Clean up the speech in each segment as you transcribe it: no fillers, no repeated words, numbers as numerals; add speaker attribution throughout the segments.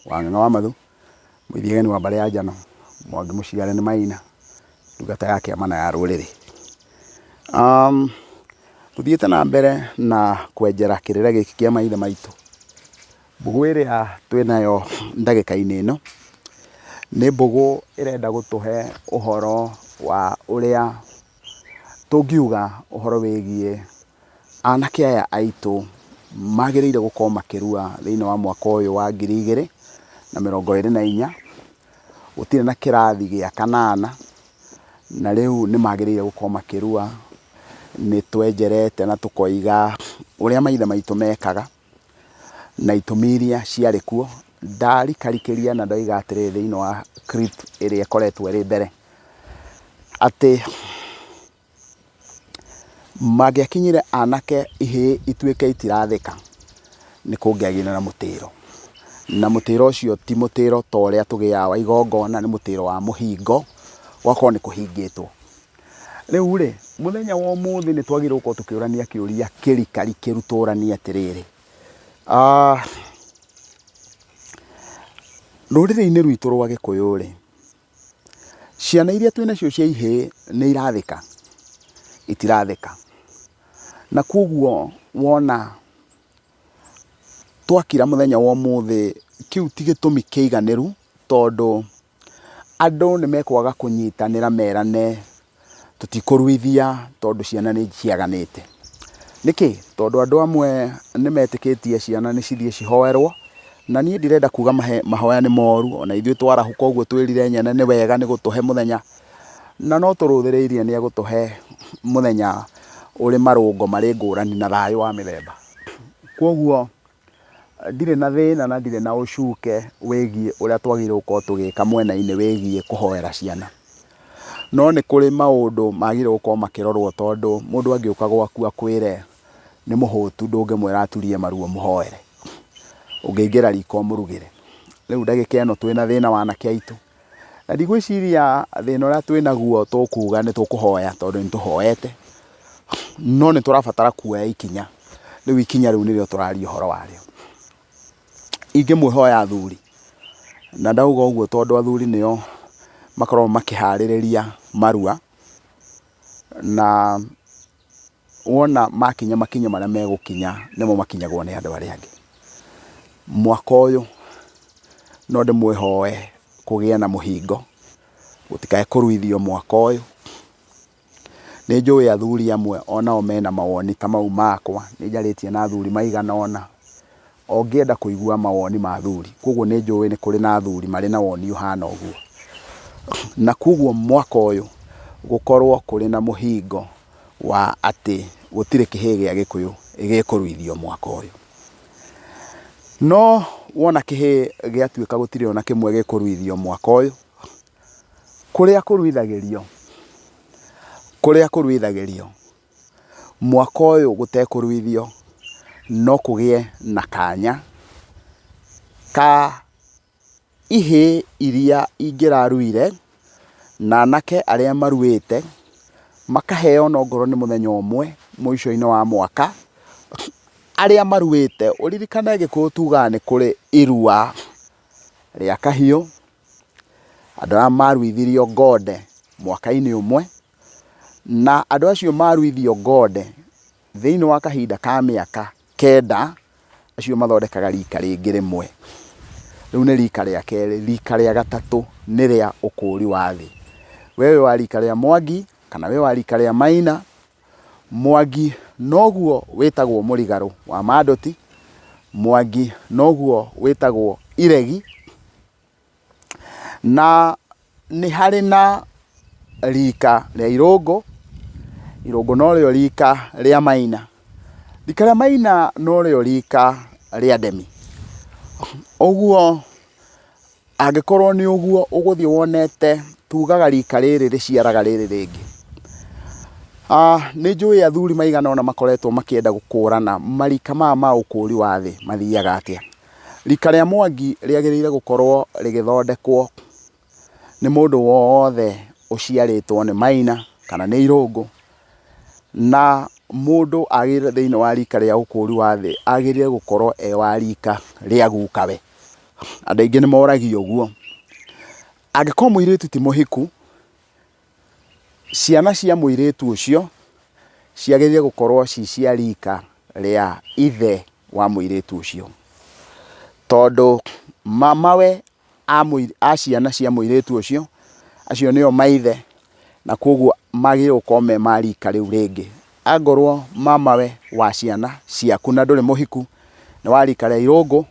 Speaker 1: Wang'ang'a wa Mathu, Mũithiageni wa Mbare ya Njano, Mwangi Mũciare nĩ Maina, ndungata ya kĩama na ya rũrĩrĩ. Tũthiĩte na mbere na kwenjera kĩrĩra gĩkĩ kĩa maithe maitũ. Mbũgũ ĩrĩa twĩnayo ndagĩka-inĩ ĩno nĩ mbũgũ ĩrenda gũtũhe ũhoro wa ũrĩa tũngiuga ũhoro wĩgiĩ anake aya aitũ magĩrĩire gũkorwo makĩrua thĩinĩ wa mwaka ũyũ wa 2024. Gũtirĩ na kĩrathi gĩa kanana na rĩu nĩ magĩrĩire gũkorwo makĩrua. Nĩ twenjerete na tũkoiga ũrĩa maithe maitũ mekaga na itũmi iria ciarĩ kuo. Ndarikarikĩria na ndoiga atĩrĩ thĩinĩ wa clip ĩrĩa ĩkoretwo ĩrĩ mbere atĩ mangĩakinyire anake ihĩ ituĩke itirathĩka nĩ kũngĩagire na mũtĩro. Na mũtĩro ũcio ti mũtĩro ta ũrĩa tũgĩaga wa igongona, nĩ mũtĩro wa mũhingo, gwakorwo nĩ kũhingĩtwo. Rĩu rĩ, mũthenya wa ũmũthĩ nĩ twagĩrĩirwo gũkorwo tũkĩũrania kĩũria kĩrikarikĩru tũranie atĩrĩrĩ. Rũrĩrĩ-inĩ rwitũ rwa Gĩkũyũ rĩ, ciana iria twĩnacio cia ihĩ nĩ irathĩka, itirathĩka. Na kuoguo wona twakira mũthenya wa ũmũthĩ, kĩu ti gĩtũmi kĩiganĩru, tondũ andũ nĩ mekwaga kũnyitanĩra merane tũtikũruithia tondũ ciana nĩ ciaganĩte. Nĩkĩ? Tondũ andũ amwe nĩ metĩkĩtie ciana nĩ cithiĩ cihoerwo, na niĩ ndirenda kuga mahoya nĩ moru, ona ithuĩ twarahũka ũguo twĩrire Nyene nĩ wega nĩ gũtũhe mũthenya, na no tũrũthĩrĩirie nĩ egũtũhe mũthenya ũrĩ marũngo marĩ ngũrani na thayũ wa mĩthemba. Kuoguo ndirĩ na thĩna na ndirĩ na ũcuke wĩgiĩ ũrĩa twagĩrĩirwo gũkorwo tũgĩka mwena-inĩ wĩgiĩ kũhoera ciana. No nĩ kũrĩ maũndũ magĩrĩirwo gũkorwo makĩrorwo, tondũ mũndũ angĩũka gwaku akwĩre nĩ mũhũtu ndũngĩmwĩra aturie maru ũmũhoere, ũngĩingĩra riko ũmũrugĩre. Rĩu ndagĩka ĩno twĩna thĩna wa anake aitũ, na ndigwĩciria thĩna ũrĩa twĩnaguo tũkuga nĩ tũkũhoya tondũ nĩ tũhoete, no nĩ tũrabatara kuoya ikinya. Rĩu ikinya rĩu nĩrĩo tũraria ũhoro warĩo. Ingĩmũhoya athuri, na ndauga ũguo tondũ athuri nĩo makoragwo makĩharĩrĩria marua, na wona makinya makinya marĩa megũkinya nĩmo makinyagwo nĩ andũ arĩa angĩ. Mwaka ũyũ no ndĩmwĩhoe kũgĩa na mũhingo, gũtikae kũruithio mwaka ũyũ. Nĩ njũĩ athuri amwe onao mena mawoni ta mau makwa, nĩ njarĩtie na athuri maigana ona, ongĩenda kũigua mawoni ma athuri. Kuoguo nĩ njũĩ nĩ kũrĩ na athuri marĩ na woni ũhana ũguo. Na kuoguo mwaka ũyũ gũkorwo kũrĩ na mũhingo wa atĩ gũtirĩ kĩhĩĩ gĩa Gĩkũyũ gĩkũruithio mwaka ũyũ. No wona kĩhĩĩ gĩatuĩka gũtirĩ ona kĩmwe gĩkũruithio mwaka ũyũ, kũrĩa kũruithagĩrio mwaka ũyũ gũtekũruithio, no kũgĩe na kanya ka ihĩ iria ingĩraruire na anake arĩa maruĩte makaheo na ongorwo nĩ mũthenya ũmwe mũico-inĩ wa mwaka. Arĩa maruĩte, ũririkane Gĩkũyũ tugaga nĩ kũrĩ irua rĩa kahiũ, andũ arĩa maruithirio ngonde mwaka-inĩ ũmwe, na andũ acio maruithio ngonde thĩinĩ wa kahinda ka mĩaka 9, acio mathondekaga rika rĩngĩ rĩmwe. Rĩu nĩ rika rĩa kerĩ. Rika rĩa gatatũ nĩ rĩa ũkũri wa thĩ. Wewe wa rika rĩa Mwangi kana we wa rika rĩa Maina, Mwangi noguo wĩtagwo mũrigarũ wa Madoti, Mwangi noguo wĩtagwo iregi, na nĩ harĩ na rika rĩa Irũngũ. Irũngũ no rĩo rika rĩa Maina. Rika rĩa Maina no rĩo rika rĩa Ndemi. Ũguo angĩkorwo nĩ ũguo ũgũthiĩ wonete tugaga rika rĩrĩ rĩciaraga rĩrĩ rĩngĩ. Nĩ njũĩ athuri maigana ona makoretwo makĩenda gũkũrana marika maya ma ũkũri wa thĩ mathiaga atĩa. Rika rĩa Mwangi rĩagĩrĩire gũkorwo rĩgĩthondekwo nĩ mũndũ wothe ũciarĩtwo nĩ Maina kana nĩ Irũngũ, na mũndũ agĩrĩire thĩinĩ wa rika rĩa ũkũri wa thĩ agĩrĩire gũkorwo e wa rika rĩa gukawe. andũ aingĩ nĩ moragio ũguo. Angĩkorwo mũirĩtu ti mũhiku, ciana cia mũirĩtu ũcio ciagĩrĩire gũkorwo ci cia rika rĩa ithe wa mũirĩtu ũcio, tondũ mamawe a ciana cia mũirĩtu ũcio, acio nĩo maithe, na koguo magĩrĩirwo gũkorwo me ma rika rĩu rĩngĩ. Angorwo mamawe wa ciana ciaku na ndũrĩ mũhiku nĩ wa rika rĩa irũngũ,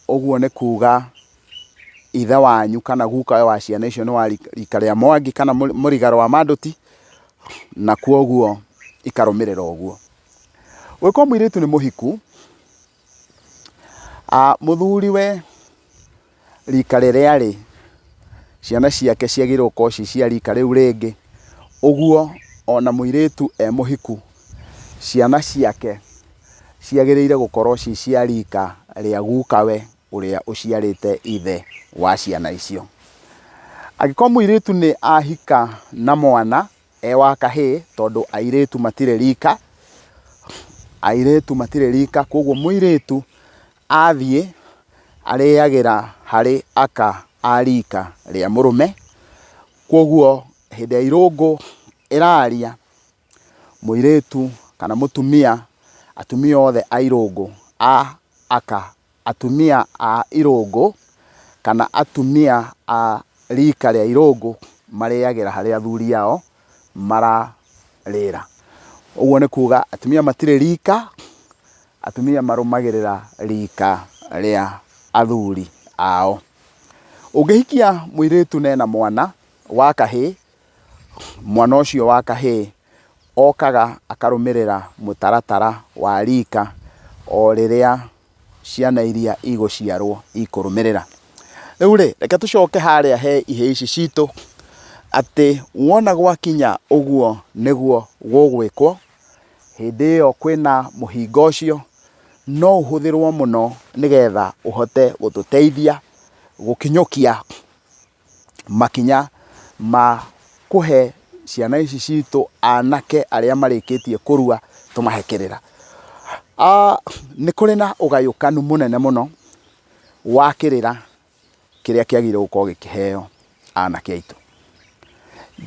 Speaker 1: ũguo nĩ kuga ithe wanyu kana gukawe wa ciana icio nĩ wa rika rĩa Mwangi kana Mũrigaro wa Manduti, na kwoguo ikarũmĩrĩra ũguo. Ũngĩkorwo mũirĩtu nĩ mũhiku, mũthuriwe rika rĩrĩa arĩ, ciana ciake ciagĩrĩirwo gũkorwo ci cia rika rĩu rĩngĩ. Ũguo ona mũirĩtu mũhiku, ciana ciake ciagĩrĩire gũkorwo ci cia rika rĩa gukawe ũrĩa ũciarĩte ithe wa ciana icio. Angĩkorwo mũirĩtu nĩ ahika na mwana wa kahĩĩ, tondũ airĩtu matirĩ rika, koguo mũirĩtu athiĩ arĩagĩra harĩ aka a rika rĩa mũrũme. Koguo hĩndĩ ya irũngũ ĩraria, mũirĩtu kana mũtumia, atumia othe a irũngũ a aka, atumia a irũngũ kana atumia a rika rĩa irũngũ marĩagĩra harĩa athuri ao mararĩra. Ũguo nĩ kuga atumia matirĩ rika, atumia marũmagĩrĩra rika rĩa athuri ao. Ũngĩhikia mũirĩtu nena mwana wa kahĩĩ, mwana ũcio wa kahĩĩ okaga akarũmĩrĩra mũtaratara wa rika o rĩrĩa ciana iria igũciarwo ikũrũmĩrĩra. Rĩu rĩ, reke tũcoke harĩa he ihĩĩ ici citũ, atĩ wona gwakinya ũguo nĩguo gũgwĩkwo, hĩndĩ ĩyo kwĩna mũhingo ũcio, no ũhũthĩrwo mũno nĩgetha ũhote gũtũteithia gũkinyũkia makinya ma kũhe ciana ici citũ anake arĩa marĩkĩtie kũrua tũmahe kĩrĩra. Nĩ kũrĩ na ũgayũkanu mũnene mũno wa kĩrĩra kĩrĩa kĩagĩrĩirwo gũkorwo gĩkĩheo anake aitũ.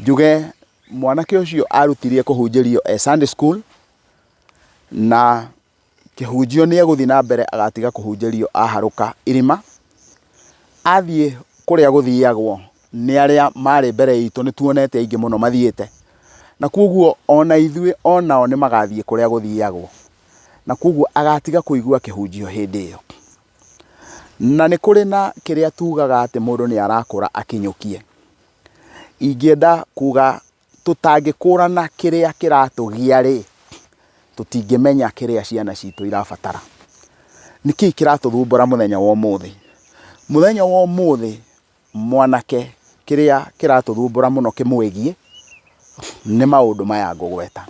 Speaker 1: Njuge mwanake ũcio arutirie kũhunjĩrio Sunday school, na kĩhunjio nĩ egũthiĩ na mbere agatiga kũhunjĩrio aharũka irima, athiĩ kũrĩa gũthiagwo nĩ arĩa marĩ mbere itũ. Nĩ tuonete aingĩ mũno mathiĩte, na koguo ona ithuĩ onao nĩ magathiĩ kũrĩa gũthiagwo, na koguo agatiga kũigua kĩhunjio hĩndĩ ĩyo. Na nĩ kũrĩ na kĩrĩa tugaga atĩ mũndũ nĩ arakũra akinyũkie. Ingĩenda kuga tũtangĩkũrana kĩrĩa kĩratũgia rĩ, tũtingĩmenya kĩrĩa ciana citũ irabatara. Nĩkĩĩ kĩratũthumbũra mũthenya wa ũmũthĩ? Mũthenya wa ũmũthĩ mwanake kĩrĩa kĩratũthumbũra mũno kĩmwĩgie nĩ maũndũ maya ngũgweta.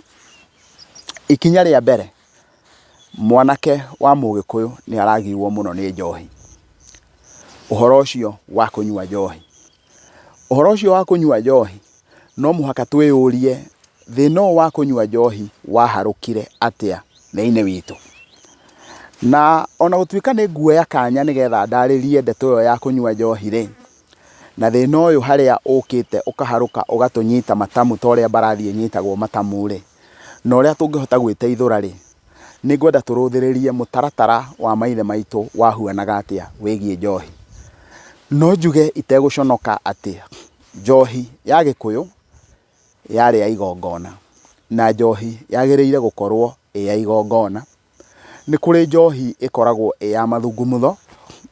Speaker 1: Ikinya rĩa mbere, mwanake wa Mũgĩkũyũ nĩ aragirwo mũno nĩ njohi. Ũhoro ũcio wa kũnyua njohi, ũhoro ũcio wa kũnyua njohi, no mũhaka twĩyũrie thĩna ũyũ wa kũnyua njohi waharũkire atĩa thĩinĩ witũ. Na ona gũtuĩka nĩ nguoya kanya nĩgetha ndarĩrie ndeto ĩyo ya kũnyua njohi rĩ, na thĩna ũyũ harĩa ũkĩte ũkaharũka ũgatũnyita matamu ta ũrĩa mbarathi ĩnyitagwo matamu rĩ, na ũrĩa tũngĩhota gwĩteithũra rĩ, nĩ ngwenda tũrũthĩrĩrie mũtaratara wa maithe maitũ wahuanaga atĩa wĩgiĩ njohi. No njuge itegũconoka atĩ njohi ya Gĩkũyũ yarĩ ya igongona, na njohi yagĩrĩire gũkorwo ya igongona. Nĩ kũrĩ njohi ĩkoragwo ya mathungumutho,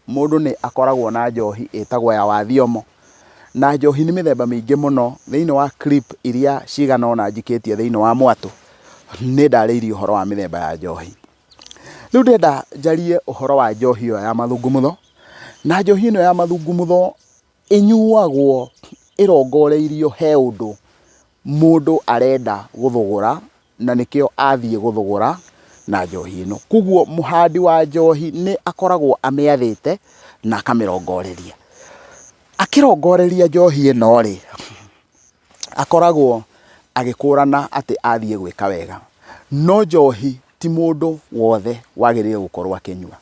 Speaker 1: mũndũ nĩ akoragwo na njohi ĩtagwo ya wathiomo, na njohi nĩ mĩthemba mĩingĩ mũno. Thĩinĩ wa clip iria cigana ũna njikĩtie thĩinĩ wa mwatũ, nĩ ndarĩirie ũhoro wa mĩthemba ya njohi. Rĩu ndenda njarie ũhoro wa njohi ĩyo ya mathungumutho, na njohi ĩno ya mathungumutho ĩnyuagwo ĩrongoreirio he ũndũ mũndũ arenda gũthũgũra, na nĩkĩo athiĩ gũthũgũra na njohi ĩno. Koguo mũhandi wa njohi nĩ akoragwo amĩathĩte na akamĩrongoreria. Akĩrongoreria njohi ĩno rĩ, akoragwo agĩkũrana atĩ athiĩ gwĩka wega. No njohi ti mũndũ wothe wagĩrĩire gũkorwo akĩnyua.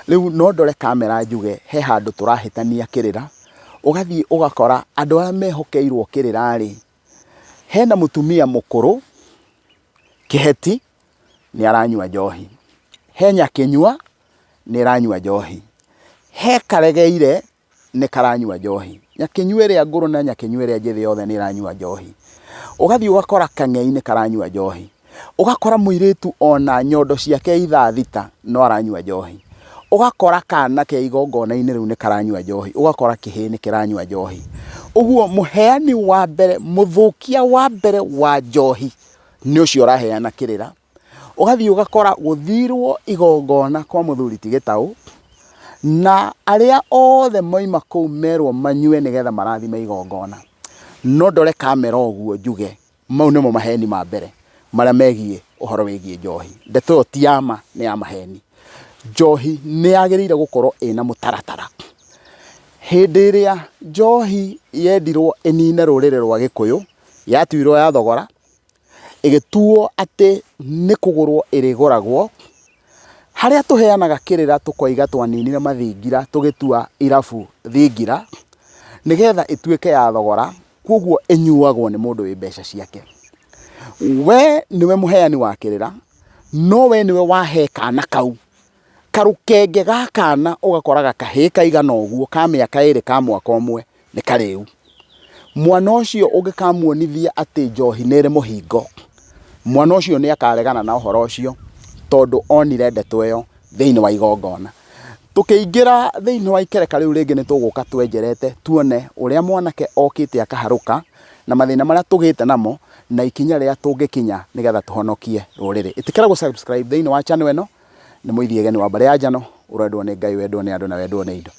Speaker 1: Riu no ndore kamera njuge he handu turahitania kirira ugathie ugakora andu aria mehokeirwo kirira ri hena mutumia mukuru kiheti ni aranyua njohi, he nyakinyua ni aranyua njohi, he karegeire ni karanyua njohi, nyakinyua iria nguru na nyakinyua iria njithi yothe ni aranyua njohi. Ugathie ugakora kang'ei ni karanyua njohi, ugakora muiritu ona nyondo ciake ithathita no aranyua njohi, ugakora kana ke igongona-ini riu ni karanyua njohi, ugakora kihi ni kiranyua njohi. Uguo muheani wa mbere, muthukia wa mbere wa njohi ni ucio uraheana kirira. Ugathie ugakora guthirwo igongona kwa muthuri ti Gitau na aria othe moima kuu merwo manyue nigetha marathime igongona. No ndore kamera uguo njuge mau nimo maheni ma mbere maria megie uhoro wigie njohi. Ndeto iyo ti yama, ni ya maheni. Njohi ni yagiriire gukorwo ina mutaratara. Hindi iria njohi yendirwo inine rurire rwa Gikuyu, yatuirwo ya thogora, igituo ati ni kugurwo iriguragwo, haria tuheanaga kirira tukoiga twaninire mathingira tugitua irabu thingira nigetha ituike ya thogora, koguo inyuagwo ni mundu wi mbeca ciake. We niwe muheani wa kirira, no we niwe wahe kana kau karukenge ga kana ugakoraga kahi kaigana uguo ka miaka iri ka mwaka umwe ni kariu. Mwana ucio ungikamuonithia ati njohi ni iri muhingo, mwana ucio ni akaregana na uhoro ucio tondu onire ndeto iyo thiini wa igongona. Tukiingira thiini wa ikereka riu ringi ni tuguka twenjerete tuone uria mwanake okite akaharuka na mathina maria tugite namo na ikinya ria tungikinya nigetha tuhonokie ruriri. Itikira subscribe thiini wa channel eno. Ni Muithii Geni wa Mbare ya Njano, urendwo ni Ngai, wendwo ni andu na wendwo ni indo.